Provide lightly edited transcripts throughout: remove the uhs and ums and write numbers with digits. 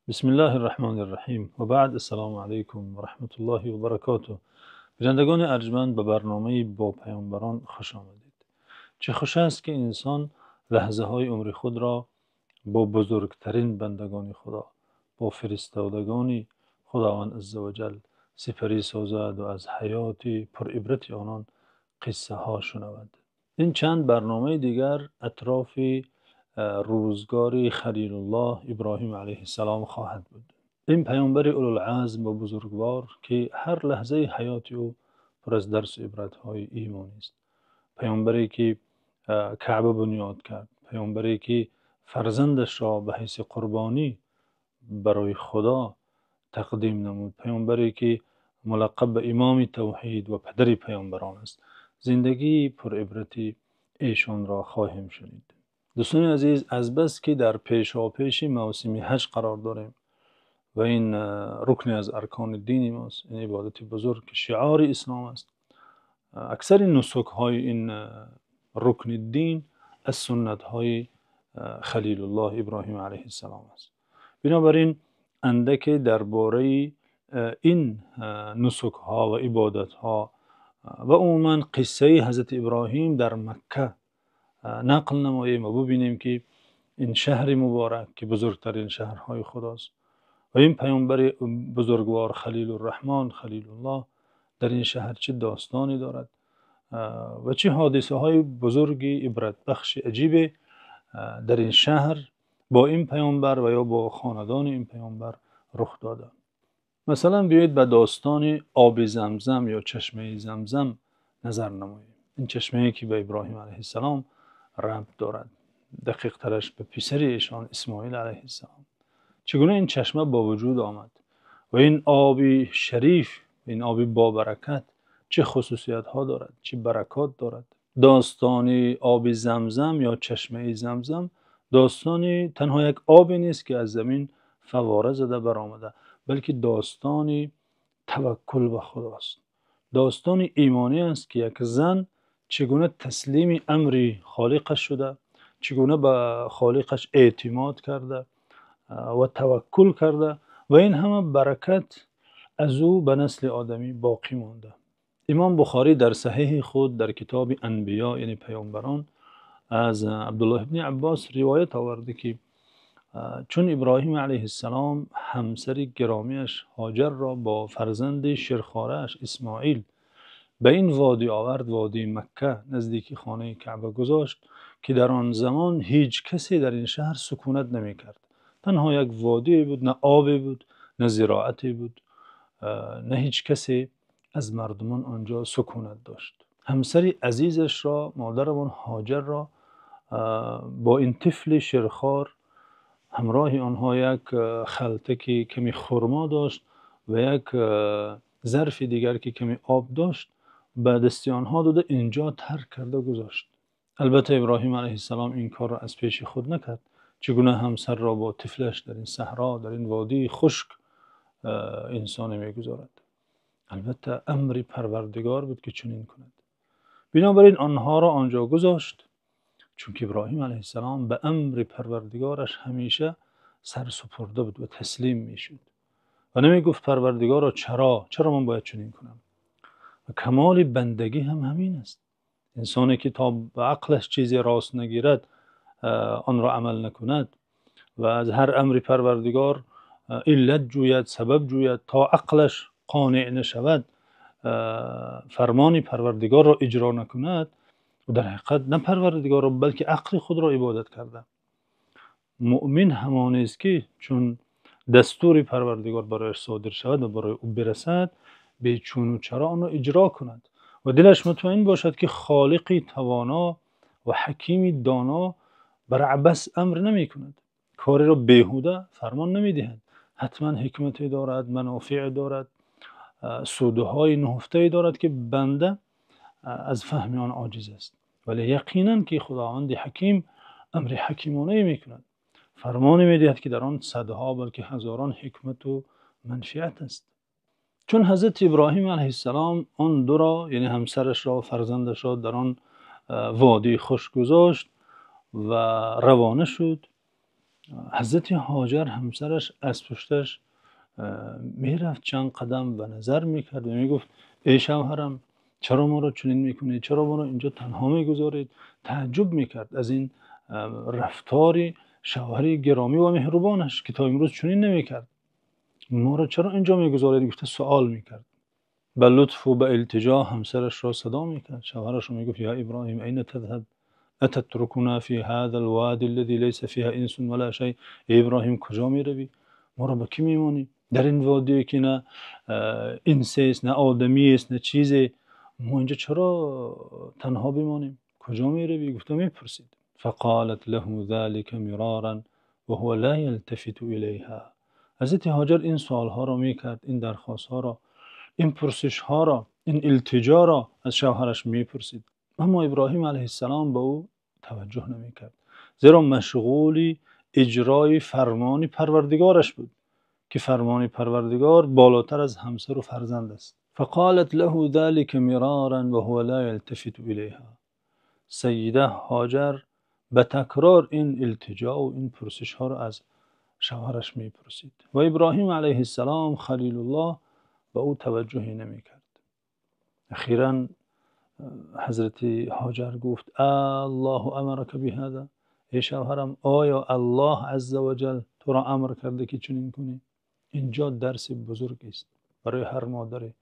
بسم الله الرحمن الرحیم و بعد. السلام علیکم و رحمت الله و برکاته. بینندگان ارجمند، به برنامه با پیامبران خوش آمدید. چه خوش است که انسان لحظه های عمر خود را با بزرگترین بندگان خدا، با فرستادگان خداوند عزوجل سپری سازد و از حیات پر عبرت آنان قصه ها شنود. این چند برنامه دیگر اطراف روزگار خلیل الله ابراهیم علیه السلام خواهد بود. این پیامبر اولوالعزم و بزرگوار که هر لحظه حیات او پر از درس و عبرت های ایمانی است. پیامبری که کعبه بنیاد کرد، پیامبری که فرزندش را به حیث قربانی برای خدا تقدیم نمود، پیامبری که ملقب به امام توحید و پدر پیامبران است. زندگی پر عبرتی ایشان را خواهیم شنید. دوستان عزیز، از بس که در پیشاپیش موسم حج قرار داریم و این رکن از ارکان دین ماست، این عبادت بزرگ که شعار اسلام است، اکثر نسک های این رکن دین از سنت های خلیل الله ابراهیم علیه السلام است. بنابراین اندک درباره این نسک ها و عبادت ها و عموما قصه حضرت ابراهیم در مکه نقل نماییم و ببینیم که این شهر مبارک که بزرگترین شهرهای خداست و این پیامبر بزرگوار خلیل الرحمن خلیل الله در این شهر چه داستانی دارد و چه حادثه های بزرگی عبرت بخش عجیب در این شهر با این پیامبر و یا با خاندان این پیامبر رخ داده. مثلا بیایید به داستان آب زمزم یا چشمه زمزم نظر نماییم. این چشمه که به ابراهیم علیه السلام ربط دارد، دقیق ترش به پسر ایشان اسماعیل علیه السلام. چگونه این چشمه با وجود آمد و این آب شریف، این آب با برکت چه خصوصیت ها دارد، چه برکات دارد. داستان آب زمزم یا چشمه زمزم داستان تنها یک آبی نیست که از زمین فواره زده برآمده، بلکه داستان توکل به خداست. داستان ایمانی است که یک زن چگونه تسلیم امر خالقش شده، چگونه به خالقش اعتماد کرده و توکل کرده و این همه برکت از او به نسل آدمی باقی مانده. امام بخاری در صحیح خود در کتاب انبیا یعنی پیامبران از عبدالله ابن عباس روایت آورده که چون ابراهیم علیه السلام همسر گرامیش هاجر را با فرزند شیرخواره‌اش اسماعیل به این وادی آورد، وادی مکه نزدیک خانه کعبه گذاشت که در آن زمان هیچ کسی در این شهر سکونت نمی کرد. تنها یک وادی بود، نه آبی بود، نه زراعتی بود، نه هیچ کسی از مردمان آنجا سکونت داشت. همسر عزیزش را، مادرمان هاجر را، با این طفل شیرخوار همراه آنها یک خلطه که کمی خرما داشت و یک ظرف دیگر که کمی آب داشت به دست آنها داده اینجا ترک کرده گذاشت. البته ابراهیم علیه السلام این کار را از پیش خود نکرد. چگونه همسر را با طفلش در این صحرا، در این وادی خشک انسان میگذارد؟ البته امر پروردگار بود که چنین کند. بنابراین آنها را آنجا گذاشت، چون که ابراهیم علیه السلام به امر پروردگارش همیشه سر سپرده بود و تسلیم میشد و نمی گفت پروردگارا چرا من باید چنین کنم. و کمال بندگی هم همین است. انسانی که تا به عقلش چیزی راست نگیرد، آن را عمل نکند و از هر امر پروردگار علت جوید، سبب جوید، تا عقلش قانع نشود، فرمان پروردگار را اجرا نکند و در حقیقت نه پروردگار را بلکه عقل خود را عبادت کرده. مؤمن همانی است که چون دستور پروردگار برایش صادر شود و برای او برسد به چون و چرا آن را اجرا کند و دلش مطمئن باشد که خالقی توانا و حکیمی دانا بر عبث امر نمی کند، کاری را بیهوده فرمان نمی دهد. حتما حکمتی دارد، منافع دارد، سودهای نهفته دارد که بنده از فهم آن عاجز است، ولی یقینا که خداوند حکیم امر حکیمانه می کند، فرمانی می دهد که در آن صدها بلکه هزاران حکمت و منفعت است. چون حضرت ابراهیم علیه السلام آن دو را یعنی همسرش را و فرزندش را در آن وادی خشک گذاشت و روانه شد، حضرت هاجر همسرش از پشتش میرفت چند قدم و نظر میکرد و میگفت ای شوهرم چرا ما رو چنین میکنید، چرا ما رو اینجا تنها میگذارید. تعجب میکرد از این رفتار شوهر گرامی و مهربانش که تا امروز چنین نمیکرد. ما رو چرا اینجا میگذارید؟ گفته سوال میکرد. به لطف و به التجا همسرش را صدا میکرد. شوهرش رو میگفت یا ابراهیم این تذهب اتترکنا فی هذا الوادی الذی لیس فیها انس ولا شیء. ای ابراهیم کجا میروی؟ ما را با کی میمانی در این وادی که نه انس است، نه آدمی است، نه چیزی؟ ما اینجا چرا تنها بمانیم؟ کجا میروی؟ گفته میپرسید. فقالت له ذلك مرارا وهو لا يلتفت الیها. حضرت هاجر این سوالها را میکرد، این درخواستها را، این پرسش ها را، این التجا را از شوهرش میپرسید، اما ابراهیم علیه السلام به او توجه نمیکرد، زیرا مشغول اجرای فرمان پروردگارش بود که فرمان پروردگار بالاتر از همسر و فرزند است. فقالت له ذلك مرارا وهو لا يلتفت الیها. سیده هاجر به تکرار این التجا و این پرسش ها را از شوهرش میپرسید و ابراهیم علیه السلام خلیل الله به او توجهی نمیکرد. اخیراً حضرت هاجر گفت الله امرک بهذا. ای شوهرم آیا الله عزوجل تو را امر کرده که چنین کنی؟ اینجا درس بزرگی است برای هر مادری،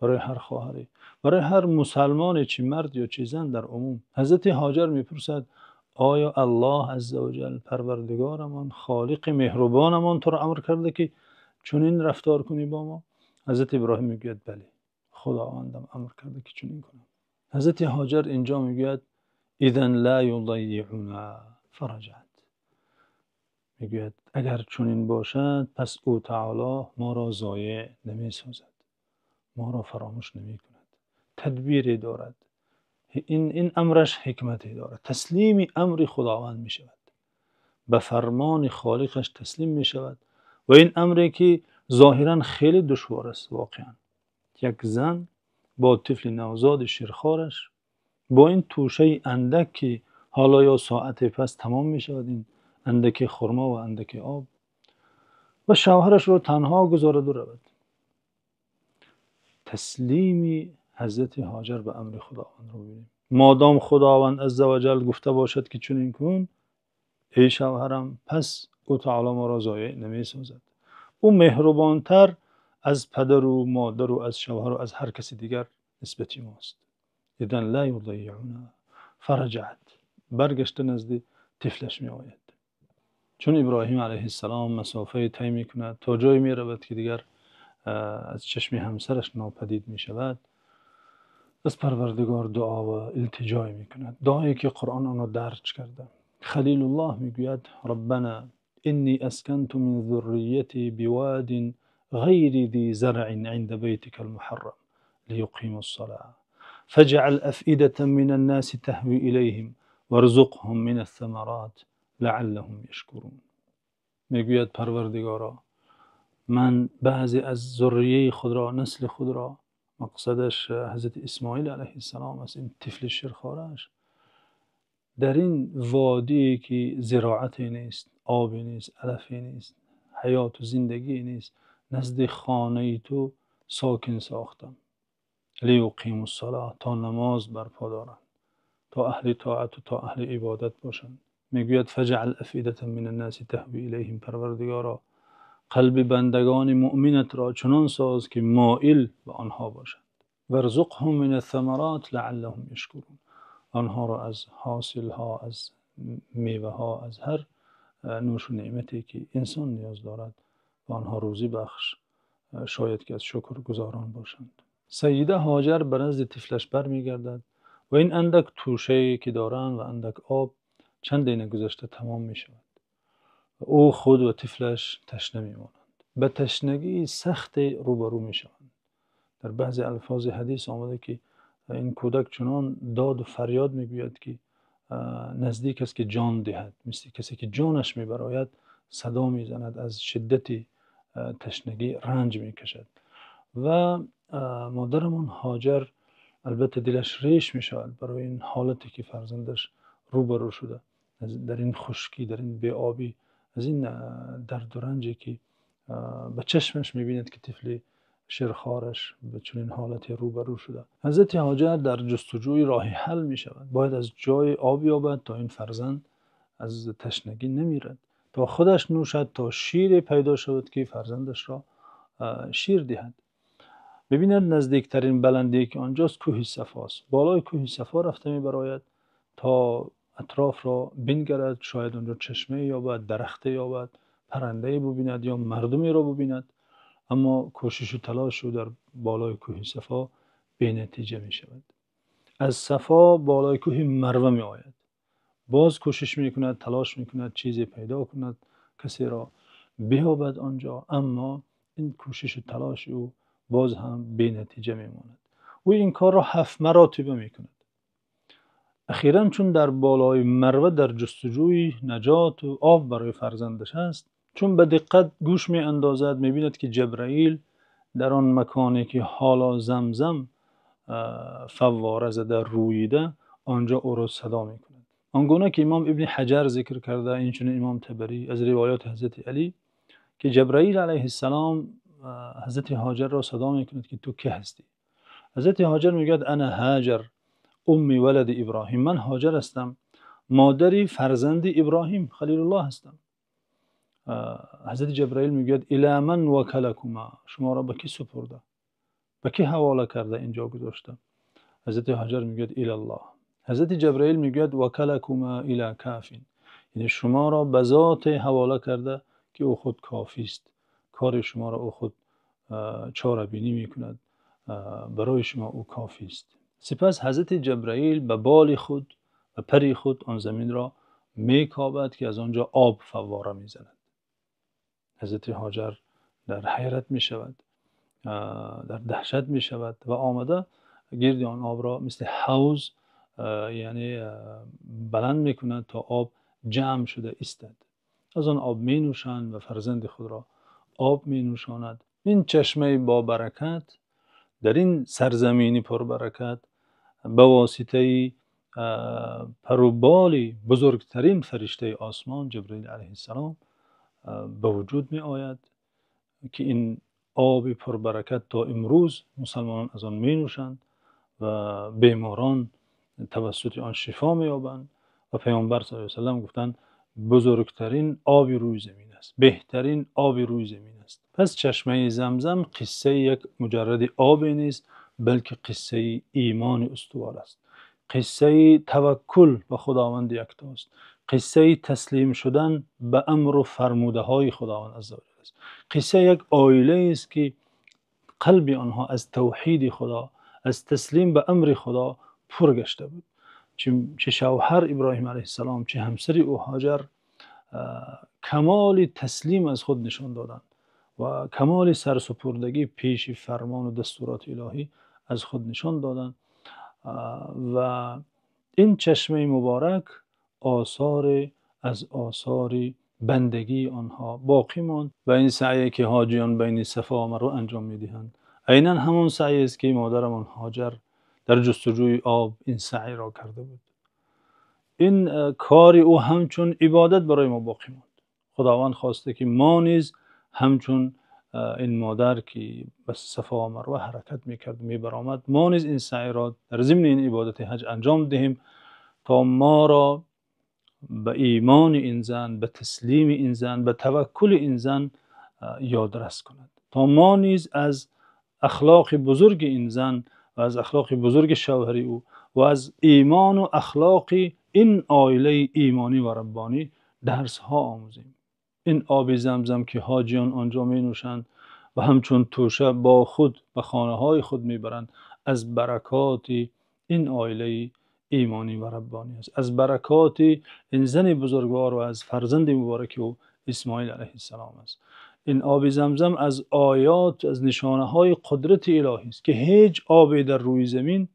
برای هر خواهری، برای هر مسلمان، چه مرد یا چه زن در عموم. حضرت هاجر میپرسد آیا الله عزوجل پروردگارمان، خالق مهربانمان تو را امر کرده که چنین رفتار کنی با ما؟ حضرت ابراهیم میگوید بله، خداوندم امر کرده که چنین کنم. حضرت هاجر اینجا میگوید اذن لا یضیعنا فرجعت. میگوید اگر چنین باشد پس او تعالی ما را ضایع نمیسازد، ما را فراموش نمی کند، تدبیری دارد. این امرش حکمتی دارد. تسلیم امر خداوند می شود، به فرمان خالقش تسلیم می شود و این امری که ظاهرا خیلی دشوار است، واقعا یک زن با طفل نوزاد شیرخوارش، با این توشه اندک که حالا یا ساعت پس تمام می شود، این اندک خرما و اندک آب، و شوهرش رو تنها گذارد و رود. تسلیم حضرت هاجر به امر خداوند رو ببینیم. مادام خداوند عزوجل گفته باشد که چنین کن ای شوهرم، پس او تعالی ما را ضایع نمی سازد. او مهربانتر از پدر و مادر و از شوهر و از هر کسی دیگر نسبتی ماست. اذن لا یضیعنا فرجعت. برگشته نزد طفلش می آید. چون ابراهیم علیه السلام مسافه طی می کند تا جایی می رود که دیگر از چشم همسرش ناپدید می شود، از پروردگار دعا و التجای می کند، دعایی که قرآن آن را درج کرده. خلیل الله می گوید ربنا انی اسکنت من ذریتی بواد غیر ذی زرع عند بیتک المحرم لیقیموا الصلاة فاجعل افئدة من الناس تهوی الیهم وارزقهم من الثمرات لعلهم یشکرون. می گوید پروردگارا من بعضی از ذریه خود را، نسل خود را، مقصدش حضرت اسماعیل علیه السلام است، این طفل شیرخوارش، در این وادی که زراعتی نیست، آبی نیست، علفی نیست، حیات و زندگی نیست، نزد خانه تو ساکن ساختم لیقیموا الصلاة، تا نماز برپا دارند، تا اهل طاعت و تا اهل عبادت باشند. میگوید فجعل افئدة من الناس تهوی الیهم. پروردگارا قلب بندگان مؤمنت را چنان ساز که مائل به آنها باشند. وارزقهم من الثمرات لعلهم یشکرون. آنها را از حاصل ها، از میوه ها، از هر نوش و نعمتی که انسان نیاز دارد و آنها روزی بخش، شاید که از شکر گزاران باشند. سیده هاجر به نزد طفلش برمیگردد و این اندک توشه که دارند و اندک آب چند دینه گذشته تمام می شود. او خود و طفلش تشنه میمانند، به تشنگی سخت روبرو میشوند. در بعضی الفاظ حدیث آمده که این کودک چنان داد و فریاد میگوید که نزدیک است که جان دهد، مثل کسی که جانش میبراید صدا میزند، از شدت تشنگی رنج میکشد. و مادرمان هاجر البته دلش ریش میشود برای این حالتی که فرزندش روبرو شده، در این خشکی، در این بی‌آبی از این درد و رنجی که به چشمش میبیند که طفل شیرخوارش به چنین حالتی روبرو شده. حضرت هاجر در جستجوی راه حل می شود. باید از جای آب یابد تا این فرزند از تشنگی نمیرد، تا خودش نوشد، تا شیر پیدا شود که فرزندش را شیر دهد. ببیند نزدیکترین بلندی که آنجاست کوه صفاست. بالای کوه صفا رفته می براید تا اطراف را بنگرد، شاید آنجا چشمه یابد، درخت یابد، پرنده ببیند یا مردمی را ببیند. اما کوشش و تلاش او در بالای کوه صفا بی نتیجه می شود. از صفا بالای کوه مروه می آید. باز کوشش می کند، تلاش می کند چیزی پیدا کند، کسی را بیابد آنجا، اما این کوشش و تلاش او باز هم بی نتیجه می ماند. او این کار را 7 مراتبه می کند. اخیراً چون در بالای مروه در جستجوی نجات و آب برای فرزندش است، چون به دقت گوش می اندازد، می بیند که جبرائیل در آن مکانی که حالا زمزم فواره زده رویده، آنجا او را صدا می کند. آنگونه که امام ابن حجر ذکر کرده، اینچنین امام طبری از روایات حضرت علی، که جبرائیل علیه السلام حضرت هاجر را صدا می کند که تو که هستی؟ حضرت هاجر می گوید انا هاجر امی ولد ابراهیم، من هاجر هستم، مادری فرزند ابراهیم خلیل الله هستم. حضرت جبرائیل میگوید الی من وکلکما، شما را به کی سپرده، به کی حواله کرده، اینجا گذاشته؟ حضرت هاجر میگوید الی الله. حضرت جبرائیل میگوید وکلکما الی کافین، یعنی شما را به ذات حواله کرده که او خود کافی است، کار شما را او خود چاره بینی میکند، برای شما او کافی است. سپس حضرت جبرائیل به بال خود و پری خود آن زمین را میکابد که از آنجا آب فواره میزند. حضرت هاجر در حیرت می شود، در دهشت می شود و آمده گرد آن آب را مثل حوض یعنی بلند می کند تا آب جمع شده ایستد. از آن آب می نوشند و فرزند خود را آب می نوشاند. این چشمه با برکت در این سرزمینی پر برکت به واسطه پروبال بزرگترین فرشته آسمان جبرئیل علیه السلام به وجود می آید که این آب پربرکت تا امروز مسلمانان از آن می نوشند و بیماران توسط آن شفا می یابند. و پیامبر صلی الله علیه و سلم گفتند بزرگترین آب روی زمین است، بهترین آب روی زمین است. پس چشمه زمزم قصه یک مجرد آب نیست، بلکه قصه ایمان استوار است، قصه توکل به خداوند یکتاست، قصه تسلیم شدن به امر و فرموده های خداوند عزوجل است. قصه یک عائله است که قلب آنها از توحید خدا، از تسلیم به امر خدا پر گشته بود. چه شوهر ابراهیم علیه السلام، چه همسر او هاجر کمال تسلیم از خود نشان دادند و کمال سرسپردگی پیش فرمان و دستورات الهی از خود نشان دادند. و این چشمه مبارک آثار از آثار بندگی آنها باقی ماند و این سعی که حاجیان بین صفا و مروه انجام میدهند عیناً همون سعی است که مادرمان هاجر در جستجوی آب این سعی را کرده بود. این کار او همچون عبادت برای ما باقی ماند. خداوند خواسته که ما نیز همچون این مادر که به صفا و مروه حرکت میکرد میبرآمد، ما نیز این سعی را در ضمن این عبادت حج انجام دهیم تا ما را به ایمان این زن، به تسلیم این زن، به توکل این زن یادرس کند، تا ما نیز از اخلاق بزرگ این زن و از اخلاق بزرگ شوهر او و از ایمان و اخلاق این عائله ایمانی و ربانی درس ها آموزیم. این آب زمزم که حاجیان آنجا می نوشند و همچون توشه با خود به خانه های خود می برند، از برکات این عائله ایمانی و ربانی است، از برکات این زن بزرگوار و از فرزند مبارک او اسماعیل علیه السلام است. این آب زمزم از آیات، از نشانه های قدرت الهی است که هیچ آبی در روی زمین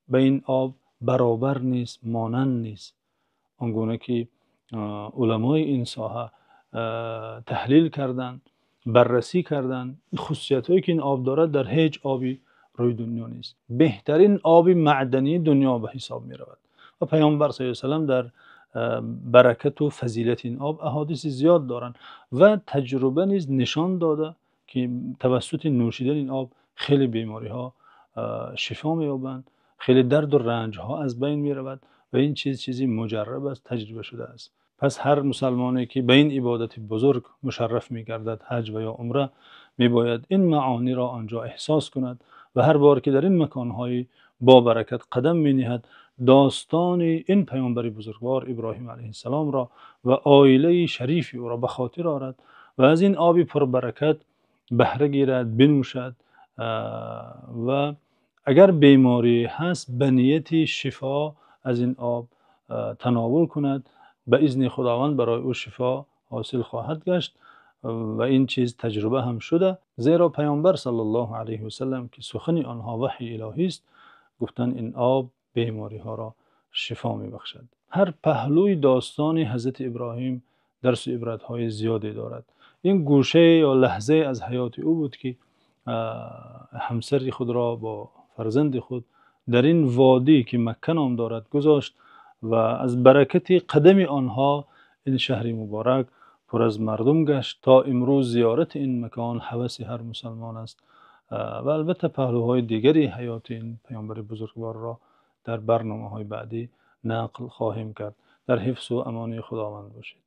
به این آب برابر نیست، مانند نیست. آنگونه که علمای این ساحه تحلیل کردند، بررسی کردند، خصوصیت هایی که این آب دارد در هیچ آبی روی دنیا نیست. بهترین آب معدنی دنیا به حساب می رود و پیامبر صلی الله علیه و سلم در برکت و فضیلت این آب احادیث زیاد دارند و تجربه نیز نشان داده که توسط نوشیدن این آب خیلی بیماری ها شفا می‌یابند، خیلی درد و رنج ها از بین می رود و این چیزی مجرب است، تجربه شده است. پس هر مسلمانی که به این عبادت بزرگ مشرف می گردد، حج و یا عمره، می باید این معانی را آنجا احساس کند و هر بار که در این مکانهای با برکت قدم می نهد داستان این پیامبر بزرگوار ابراهیم علیه السلام را و عائله شریفی او را به خاطر آرد و از این آب پربرکت بهره گیرد، بنوشد و اگر بیماری هست به نیت شفا از این آب تناول کند، به اذن خداوند برای او شفا حاصل خواهد گشت و این چیز تجربه هم شده، زیرا پیامبر صلی الله علیه و سلم که سخن آنها وحی الهی است گفتن این آب بیماری ها را شفا می بخشد. هر پهلوی داستان حضرت ابراهیم درس و عبرت های زیادی دارد. این گوشه یا لحظه از حیات او بود که همسر خود را با فرزند خود در این وادی که مکه نام دارد گذاشت و از برکت قدم آنها این شهر مبارک پر از مردم گشت. تا امروز زیارت این مکان هوس هر مسلمان است و البته پهلوهای دیگری حیات این پیامبر بزرگوار را در برنامه های بعدی نقل خواهیم کرد. در حفظ و امان خداوند باشید.